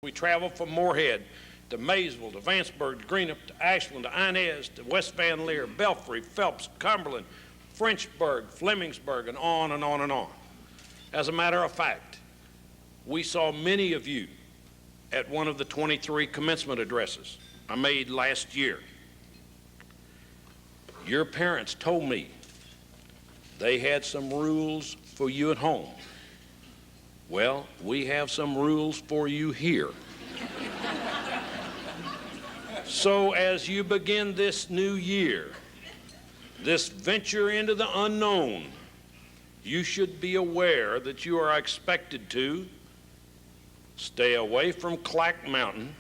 We traveled from Morehead to Maysville, to Vanceburg, to Greenup, to Ashland, to Inez, to West Van Leer, Belfry, Phelps, Cumberland, Frenchburg, Flemingsburg, and on and on and on. As a matter of fact, we saw many of you at one of the 23 commencement addresses I made last year. Your parents told me they had some rules for you at home. Well, we have some rules for you here. So as you begin this new year, this venture into the unknown, you should be aware that you are expected to stay away from Clack Mountain,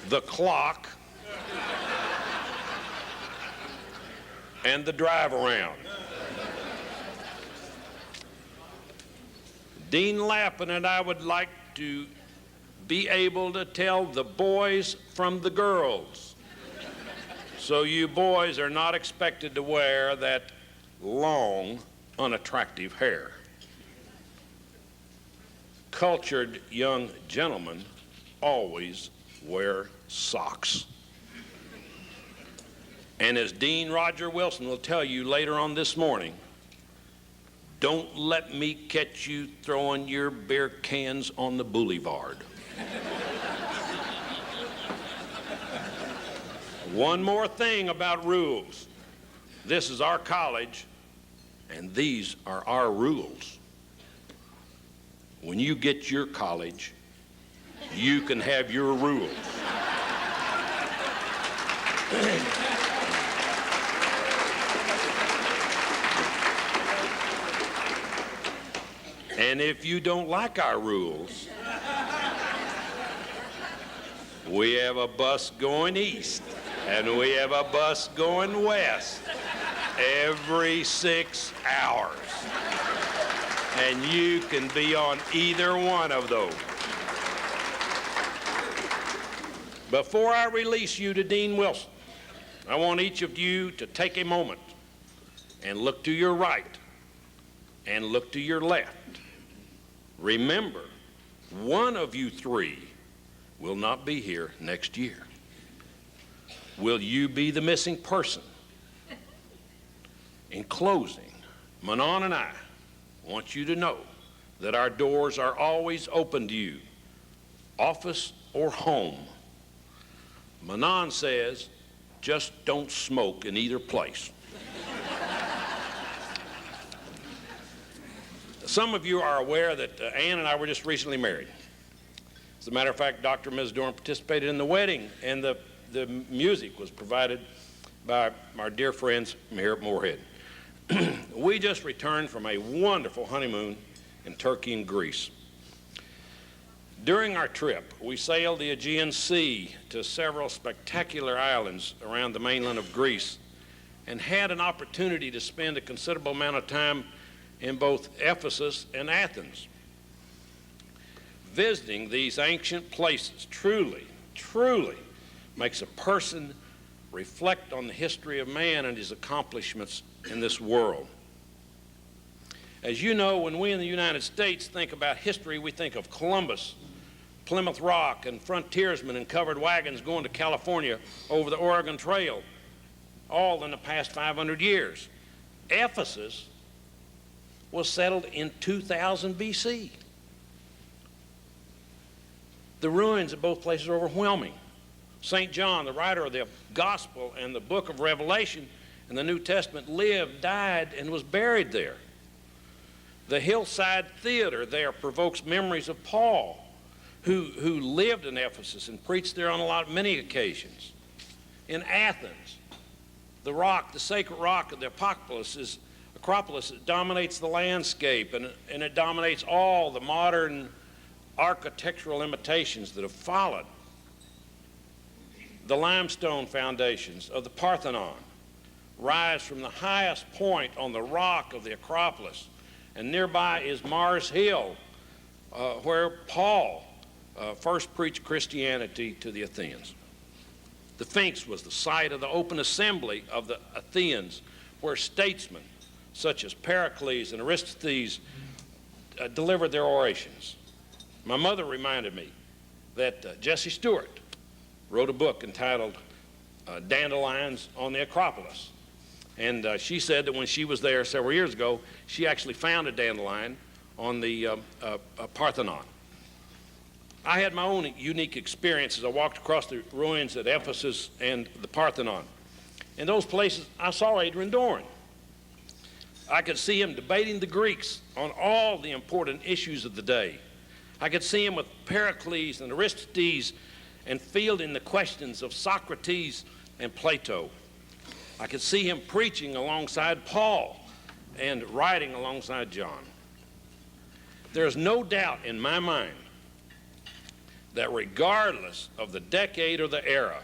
the clock, and the drive around. Dean Lappin and I would like to be able to tell the boys from the girls. So you boys are not expected to wear that long, unattractive hair. Cultured young gentlemen always wear socks. And as Dean Roger Wilson will tell you later on this morning, don't let me catch you throwing your beer cans on the boulevard. One more thing about rules. This is our college, and these are our rules. When you get your college, you can have your rules. And if you don't like our rules, we have a bus going east and we have a bus going west every 6 hours. And you can be on either one of those. Before I release you to Dean Wilson, I want each of you to take a moment and look to your right and look to your left. Remember, one of you three will not be here next year. Will you be the missing person? In closing, Manon and I want you to know that our doors are always open to you, office or home. Manon says, just don't smoke in either place. Some of you are aware that Ann and I were just recently married. As a matter of fact, Dr. and Ms. Doran participated in the wedding, and the music was provided by our dear friends here at Morehead. We just returned from a wonderful honeymoon in Turkey and Greece. During our trip, we sailed the Aegean Sea to several spectacular islands around the mainland of Greece and had an opportunity to spend a considerable amount of time in both Ephesus and Athens. Visiting these ancient places truly makes a person reflect on the history of man and his accomplishments in this world. As you know, when we in the United States think about history, we think of Columbus, Plymouth Rock, and frontiersmen in covered wagons going to California over the Oregon Trail, all in the past 500 years. Ephesus was settled in 2000 BC. The ruins of both places are overwhelming. St. John, the writer of the Gospel and the book of Revelation in the New Testament, lived, died, and was buried there. The Hillside Theater there provokes memories of Paul, who lived in Ephesus and preached there on many occasions. In Athens, the rock, the sacred rock of the Acropolis, it dominates the landscape, and it dominates all the modern architectural imitations that have followed. The limestone foundations of the Parthenon rise from the highest point on the rock of the Acropolis, and nearby is Mars Hill, where Paul first preached Christianity to the Athenians. The Sphinx was the site of the open assembly of the Athenians, where statesmen such as Pericles and Aristides delivered their orations. My mother reminded me that Jesse Stewart wrote a book entitled Dandelions on the Acropolis. And she said that when she was there several years ago, she actually found a dandelion on the Parthenon. I had my own unique experience as I walked across the ruins at Ephesus and the Parthenon. In those places, I saw Adron Doran. I could see him debating the Greeks on all the important issues of the day. I could see him with Pericles and Aristides and fielding the questions of Socrates and Plato. I could see him preaching alongside Paul and writing alongside John. There's no doubt in my mind that regardless of the decade or the era,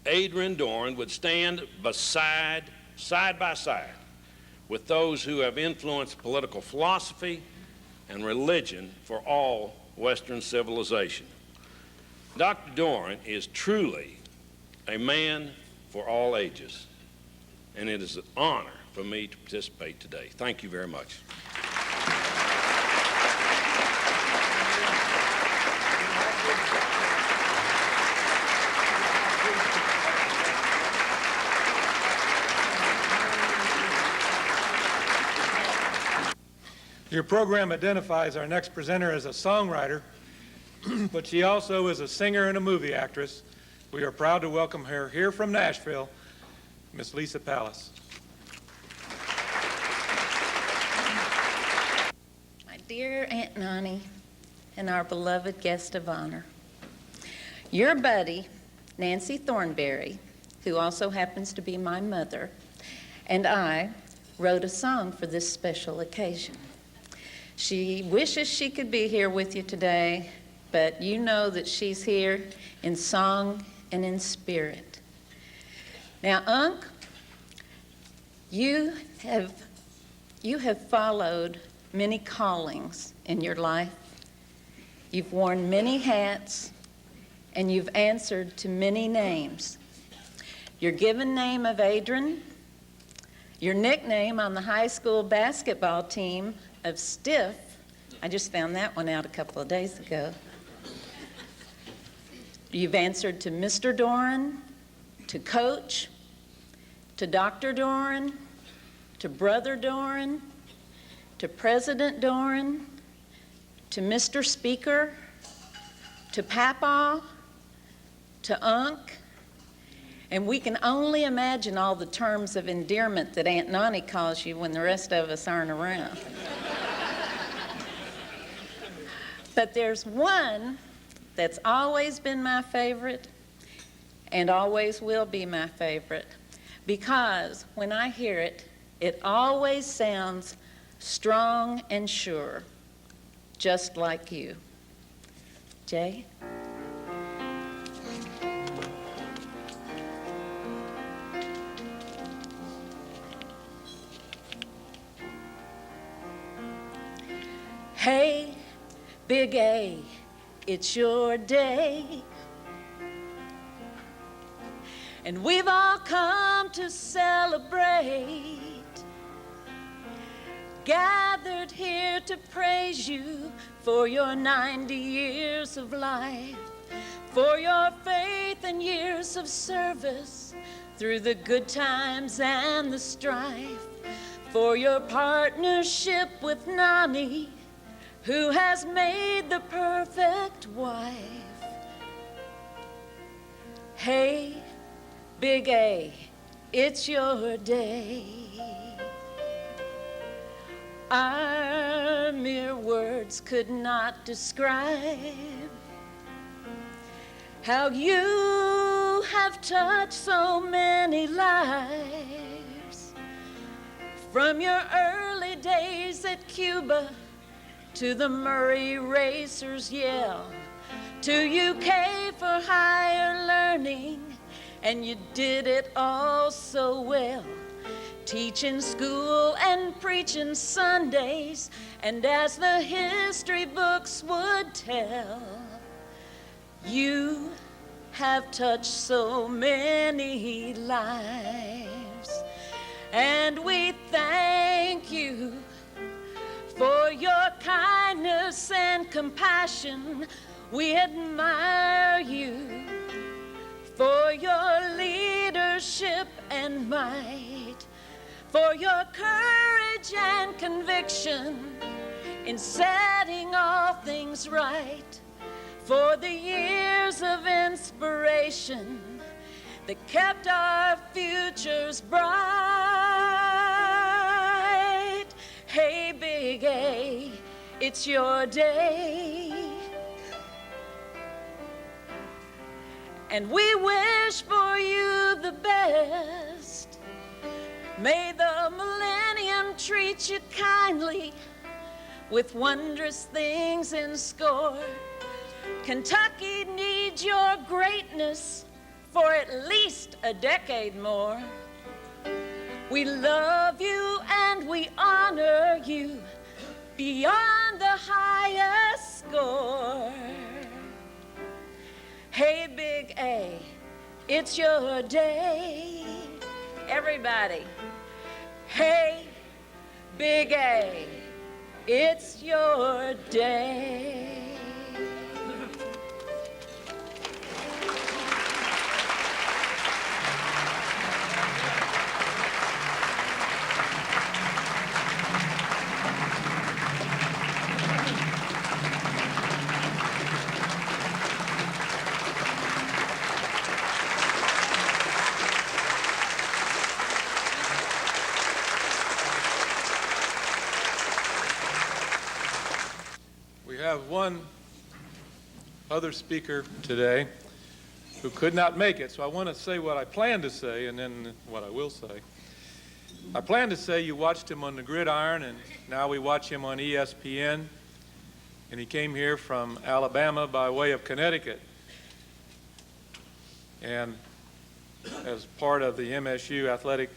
Adron Doran would stand side by side with those who have influenced political philosophy and religion for all Western civilization. Dr. Doran is truly a man for all ages, and it is an honor for me to participate today. Thank you very much. Your program identifies our next presenter as a songwriter, but she also is a singer and a movie actress. We are proud to welcome her here from Nashville, Miss Lisa Pallas. My dear Aunt Nonnie and our beloved guest of honor, your buddy, Nancy Thornberry, who also happens to be my mother, and I wrote a song for this special occasion. She wishes she could be here with you today, but you know that she's here in song and in spirit. Now, Unc, you have followed many callings in your life. You've worn many hats, and you've answered to many names. Your given name of Adron, your nickname on the high school basketball team of Stiff, I just found that one out a couple of days ago. You've answered to Mr. Doran, to Coach, to Dr. Doran, to Brother Doran, to President Doran, to Mr. Speaker, to Papa, to Unc, and we can only imagine all the terms of endearment that Aunt Nonnie calls you when the rest of us aren't around. But there's one that's always been my favorite and always will be my favorite, because when I hear it, it always sounds strong and sure, just like you. Jay? Hey, Big A, it's your day, and we've all come to celebrate, gathered here to praise you for your 90 years of life, for your faith and years of service through the good times and the strife, for your partnership with Nonnie, who has made the perfect wife. Hey, Big A, it's your day. Our mere words could not describe how you have touched so many lives, from your early days at Cuba to the Murray Racers yell, to UK for higher learning, and you did it all so well, teaching school and preaching Sundays, and as the history books would tell, you have touched so many lives, and we thank you For your kindness and compassion, we admire you. For your leadership and might, for your courage and conviction in setting all things right, for the years of inspiration that kept our futures bright. Hey, Big A, it's your day. And we wish for you the best. May the millennium treat you kindly with wondrous things in store. Kentucky needs your greatness for at least a decade more. We love you and we honor you beyond the highest score. Hey, Big A, it's your day. Everybody. Hey, Big A, it's your day. We have one other speaker today who could not make it, so I want to say what I plan to say and then what I will say. I plan to say you watched him on the gridiron, and now we watch him on ESPN, and he came here from Alabama by way of Connecticut, and as part of the MSU Athletic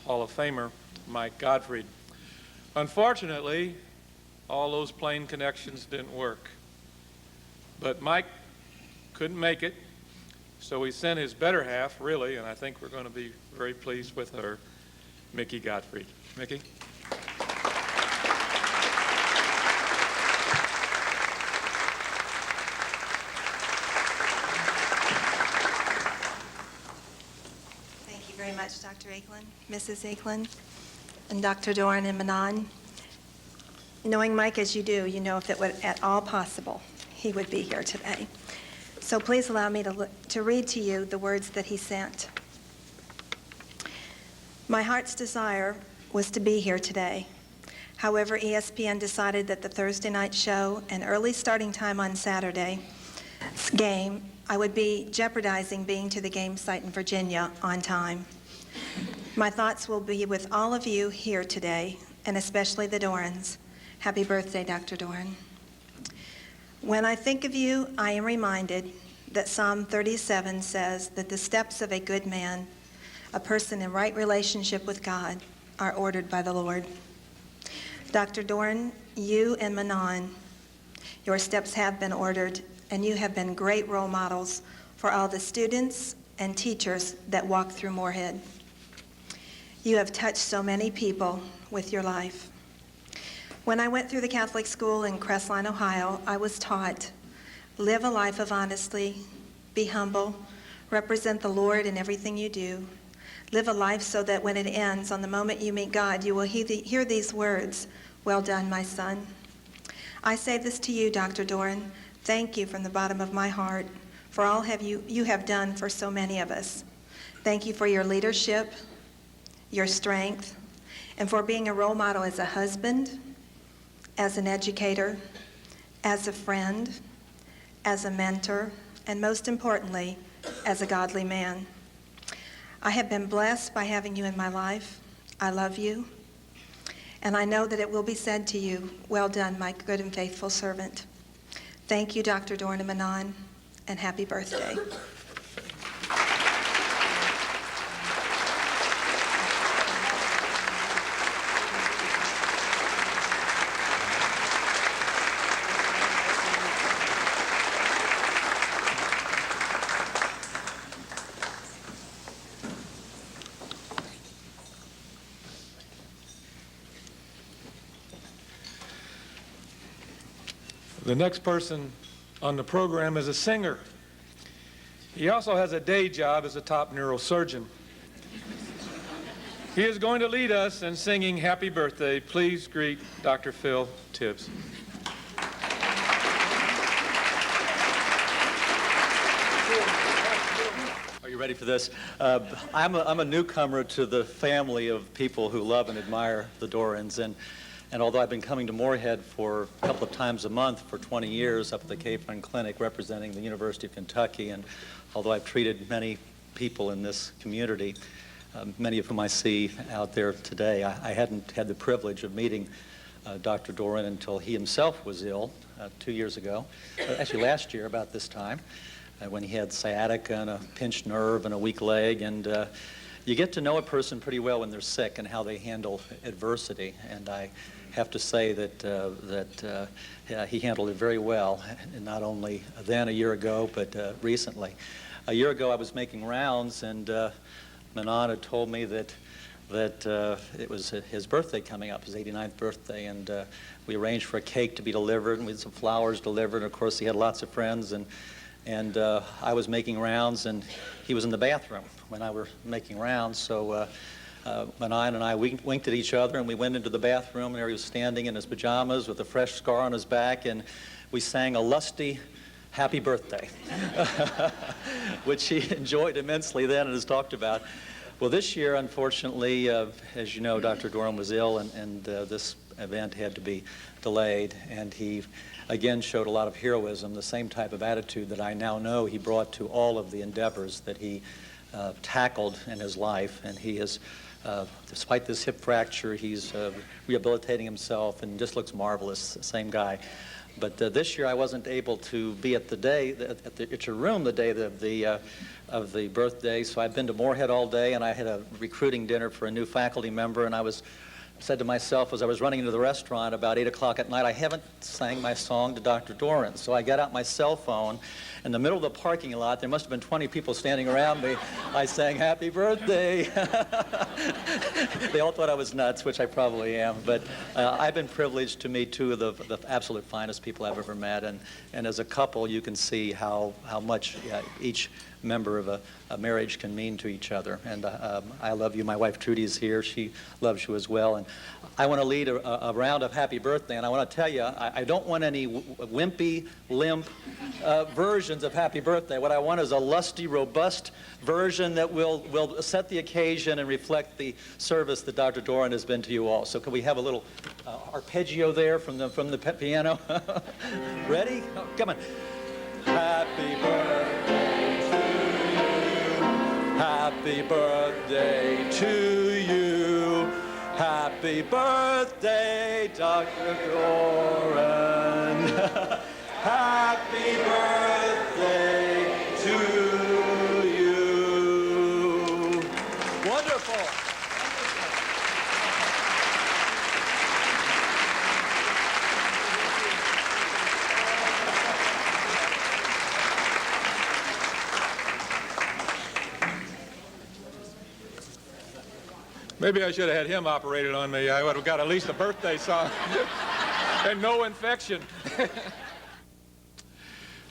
Hall of Famer, Mike Gottfried. Unfortunately, all those plane connections didn't work. But Mike couldn't make it, so he sent his better half, really, and I think we're going to be very pleased with her, Mickey Gottfried. Mickey? Thank you very much, Dr. Akelin, Mrs. Akelin, and Dr. Doran and Manon. Knowing Mike as you do, you know if it were at all possible, he would be here today. So please allow me to read to you the words that he sent. My heart's desire was to be here today. However, ESPN decided that the Thursday night show and early starting time on Saturday's game, I would be jeopardizing being to the game site in Virginia on time. My thoughts will be with all of you here today, and especially the Dorans. Happy birthday, Dr. Doran. When I think of you, I am reminded that Psalm 37 says that the steps of a good man, a person in right relationship with God, are ordered by the Lord. Dr. Doran, you and Manon, your steps have been ordered, and you have been great role models for all the students and teachers that walk through Morehead. You have touched so many people with your life. When I went through the Catholic school in Crestline, Ohio, I was taught, live a life of honesty, be humble, represent the Lord in everything you do, live a life so that when it ends, on the moment you meet God, you will hear these words, well done, my son. I say this to you, Dr. Doran, thank you from the bottom of my heart for all you have done for so many of us. Thank you for your leadership, your strength, and for being a role model as a husband, as an educator, as a friend, as a mentor, and most importantly, as a godly man. I have been blessed by having you in my life. I love you. And I know that it will be said to you, well done, my good and faithful servant. Thank you, Dr. Doran and Manon, and happy birthday. The next person on the program is a singer. He also has a day job as a top neurosurgeon. He is going to lead us in singing Happy Birthday. Please greet Dr. Phil Tibbs. Are you ready for this? I'm a newcomer to the family of people who love and admire the Dorans, and although I've been coming to Morehead for a couple of times a month for 20 years up at the Capron Clinic representing the University of Kentucky, and although I've treated many people in this community, many of whom I see out there today, I hadn't had the privilege of meeting Dr. Doran until he himself was ill 2 years ago, actually last year about this time, when he had sciatica and a pinched nerve and a weak leg. And you get to know a person pretty well when they're sick and how they handle adversity. And I have to say that he handled it very well, and not only then a year ago, but recently. A year ago I was making rounds, and Manon had told me that it was his birthday coming up, his 89th birthday, and we arranged for a cake to be delivered, and we had some flowers delivered, and of course he had lots of friends, and I was making rounds, and he was in the bathroom when I were making rounds, so Manon and I winked at each other, and we went into the bathroom, and there he was standing in his pajamas with a fresh scar on his back, and we sang a lusty Happy Birthday, which he enjoyed immensely then and has talked about. Well, this year, unfortunately, as you know, Dr. Doran was ill, and this event had to be delayed, and he again showed a lot of heroism, the same type of attitude that I now know he brought to all of the endeavors that he tackled in his life. And he is, despite this hip fracture, he's rehabilitating himself and just looks marvelous, same guy. But this year I wasn't able to be at your room the day of the birthday, so I've been to Morehead all day, and I had a recruiting dinner for a new faculty member, and I said to myself as I was running into the restaurant about 8 o'clock at night, I haven't sang my song to Dr. Doran. So I got out my cell phone. In the middle of the parking lot, there must have been 20 people standing around me. I sang Happy Birthday. They all thought I was nuts, which I probably am. But I've been privileged to meet two of the absolute finest people I've ever met. And as a couple, you can see how much each member of a marriage can mean to each other. And I love you. My wife Trudy is here. She loves you as well. And I want to lead a round of Happy Birthday. And I want to tell you, I don't want any wimpy, limp versions of Happy Birthday. What I want is a lusty, robust version that will set the occasion and reflect the service that Dr. Doran has been to you all. So can we have a little arpeggio there from the piano? Ready? Oh, come on. Happy birthday to you. Happy birthday to you. Happy birthday, Dr. Doran. Happy birthday to you. Wonderful. Maybe I should have had him operated on me. I would have got at least a birthday song and no infection.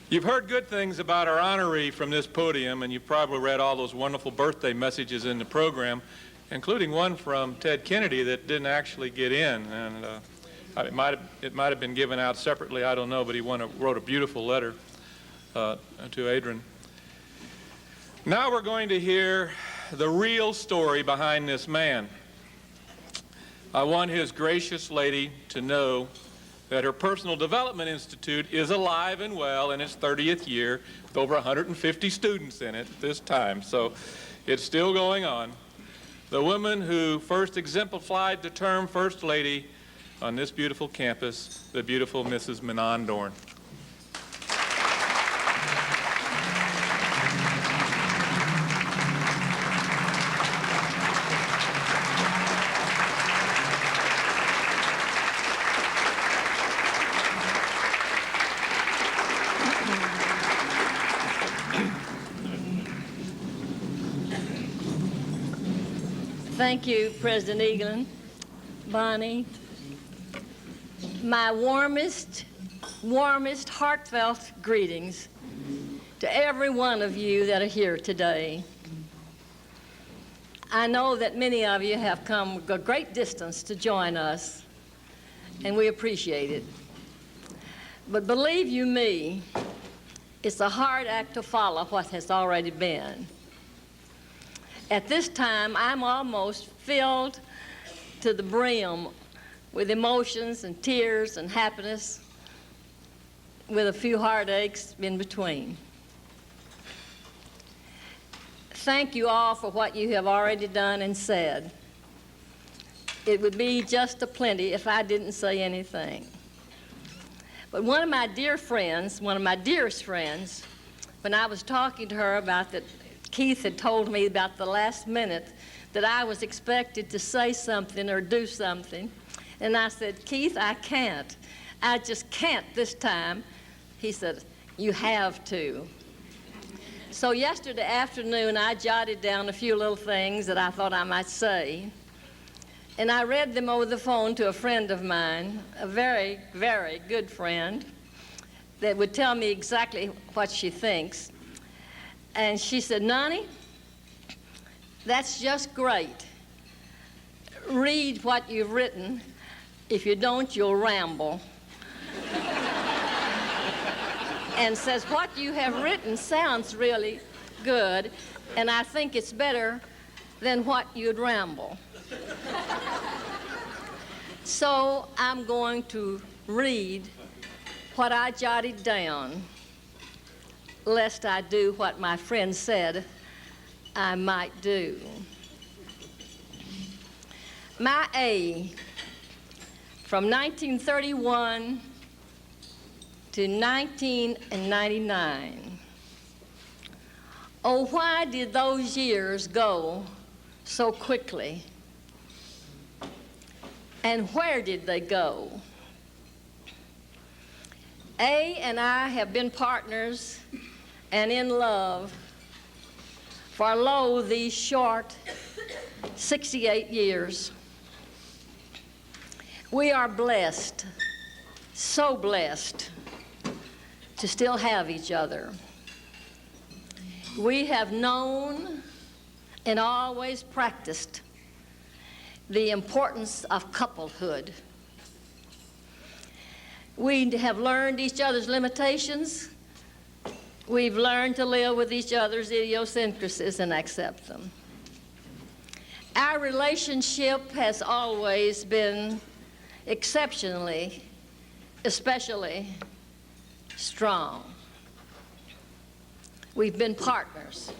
You've heard good things about our honoree from this podium, and you've probably read all those wonderful birthday messages in the program, including one from Ted Kennedy that didn't actually get in. And it might have been given out separately, I don't know, but he wrote a beautiful letter to Adron. Now we're going to hear the real story behind this man. I want his gracious lady to know that her Personal Development Institute is alive and well in its 30th year with over 150 students in it at this time, so it's still going on. The woman who first exemplified the term First Lady on this beautiful campus, the beautiful Mrs. Manon Doran. Thank you, President Eaglin, Bonnie. My warmest warmest, heartfelt greetings to every one of you that are here today. I know that many of you have come a great distance to join us, and we appreciate it. But believe you me, it's a hard act to follow what has already been. At this time, I'm almost filled to the brim with emotions and tears and happiness, with a few heartaches in between. Thank you all for what you have already done and said. It would be just a plenty if I didn't say anything. But one of my dear friends, one of my dearest friends, when I was talking to her about that, Keith had told me about the last minute that I was expected to say something or do something. And I said, Keith, I can't. I just can't this time. He said, you have to. So yesterday afternoon, I jotted down a few little things that I thought I might say. And I read them over the phone to a friend of mine, a very, very good friend, that would tell me exactly what she thinks. And she said, Nani, that's just great. Read what you've written. If you don't, you'll ramble. And says, what you have written sounds really good, and I think it's better than what you'd ramble. So I'm going to read what I jotted down, lest I do what my friend said I might do. My A, from 1931 to 1999. Oh, why did those years go so quickly? And where did they go? A and I have been partners and in love for lo these short 68 years. We are blessed, so blessed, to still have each other. We have known and always practiced the importance of couplehood. We have learned each other's limitations. We've learned to live with each other's idiosyncrasies and accept them. Our relationship has always been exceptionally, especially strong. We've been partners.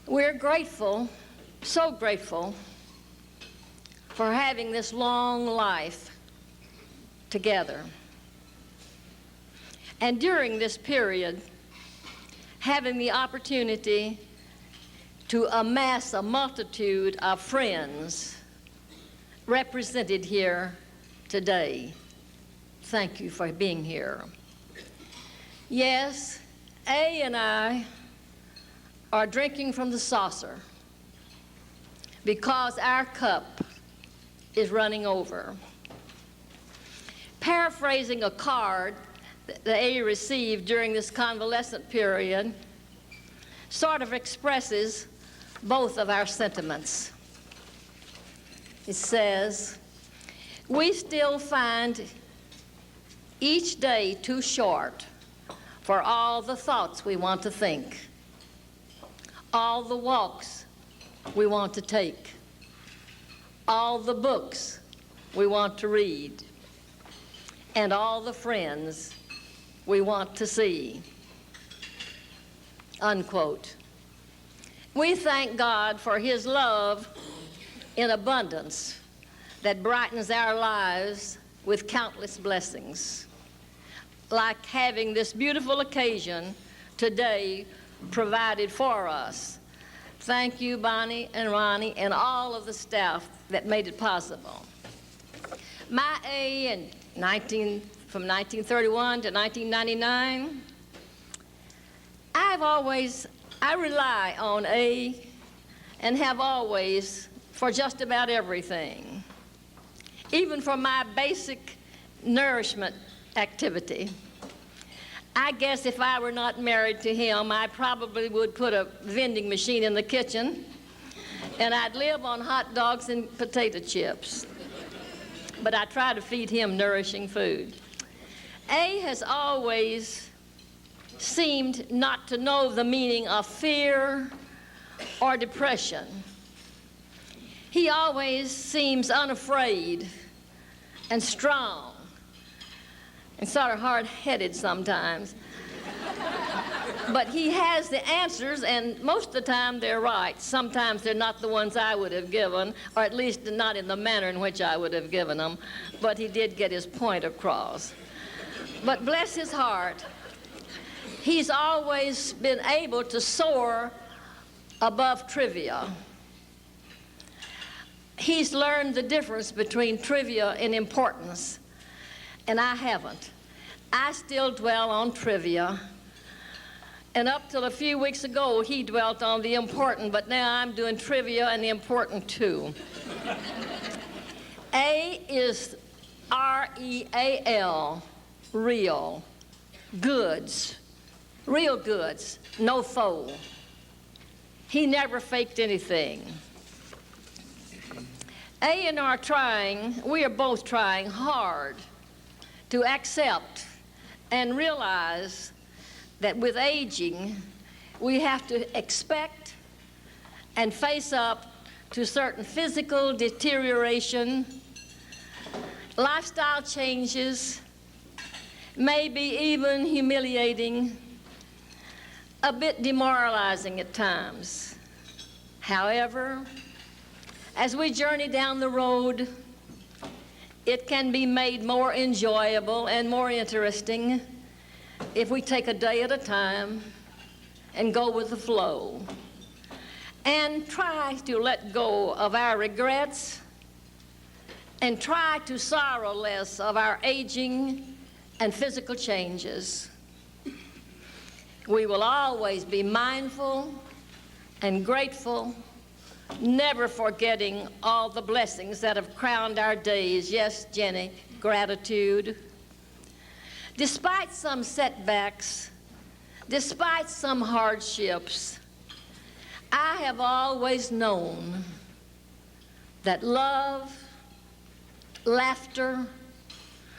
We're grateful, so grateful, for having this long life together. And during this period, having the opportunity to amass a multitude of friends represented here today. Thank you for being here. Yes, A and I are drinking from the saucer because our cup is running over. Paraphrasing a card that A received during this convalescent period sort of expresses both of our sentiments. It says, we still find each day too short for all the thoughts we want to think, all the walks we want to take, all the books we want to read, and all the friends we want to see. Unquote. We thank God for His love in abundance that brightens our lives with countless blessings, like having this beautiful occasion today provided for us. Thank you, Bonnie and Ronnie, and all of the staff that made it possible. My A from 1931 to 1999, I rely on A and have always for just about everything, even for my basic nourishment activity. I guess if I were not married to him, I probably would put a vending machine in the kitchen, and I'd live on hot dogs and potato chips. But I try to feed him nourishing food. A has always seemed not to know the meaning of fear or depression. He always seems unafraid and strong and sort of hard-headed sometimes. But he has the answers, and most of the time they're right. Sometimes they're not the ones I would have given, or at least not in the manner in which I would have given them, but he did get his point across. But bless his heart, he's always been able to soar above trivia. He's learned the difference between trivia and importance, and I haven't. I still dwell on trivia. And up till a few weeks ago, he dwelt on the important, but now I'm doing trivia and the important too. A is R-E-A-L, real, goods, real goods, no foe. He never faked anything. A and R we are both trying hard to accept and realize that with aging, we have to expect and face up to certain physical deterioration, lifestyle changes, maybe even humiliating, a bit demoralizing at times. However, as we journey down the road, it can be made more enjoyable and more interesting if we take a day at a time and go with the flow and try to let go of our regrets and try to sorrow less of our aging and physical changes. We will always be mindful and grateful, never forgetting all the blessings that have crowned our days. Yes, Jenny, gratitude. Despite some setbacks, despite some hardships, I have always known that love, laughter,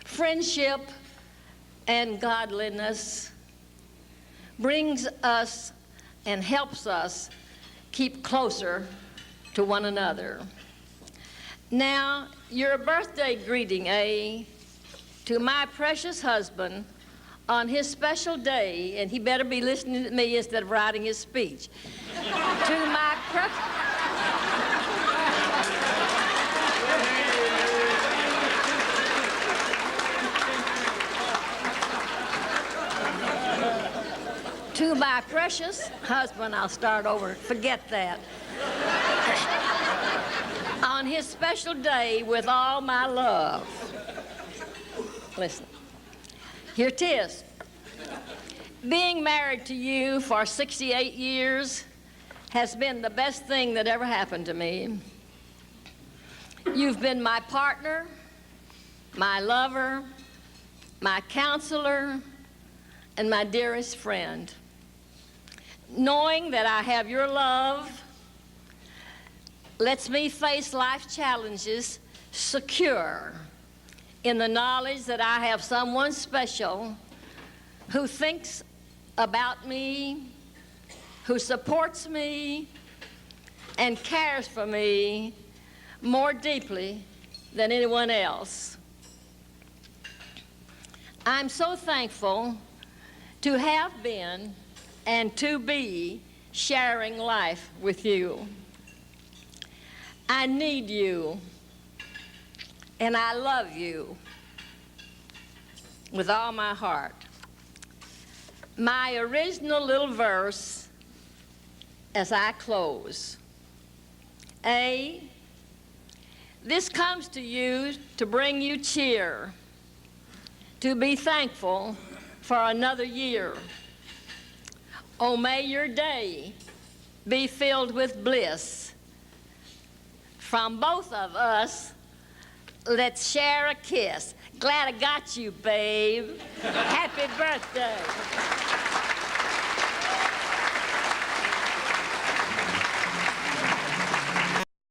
friendship, and godliness brings us and helps us keep closer to one another. Now, your birthday greeting, to my precious husband on his special day, and he better be listening to me instead of writing his speech. To my precious husband, I'll start over, forget that. On his special day with all my love. Listen, here it is. Being married to you for 68 years has been the best thing that ever happened to me. You've been my partner, my lover, my counselor, and my dearest friend. Knowing that I have your love lets me face life's challenges secure in the knowledge that I have someone special who thinks about me, who supports me, and cares for me more deeply than anyone else. I'm so thankful to have been and to be sharing life with you. I need you, and I love you with all my heart. My original little verse as I close. This comes to you to bring you cheer, to be thankful for another year. Oh, may your day be filled with bliss. From both of us, let's share a kiss. Glad I got you, babe. Happy birthday.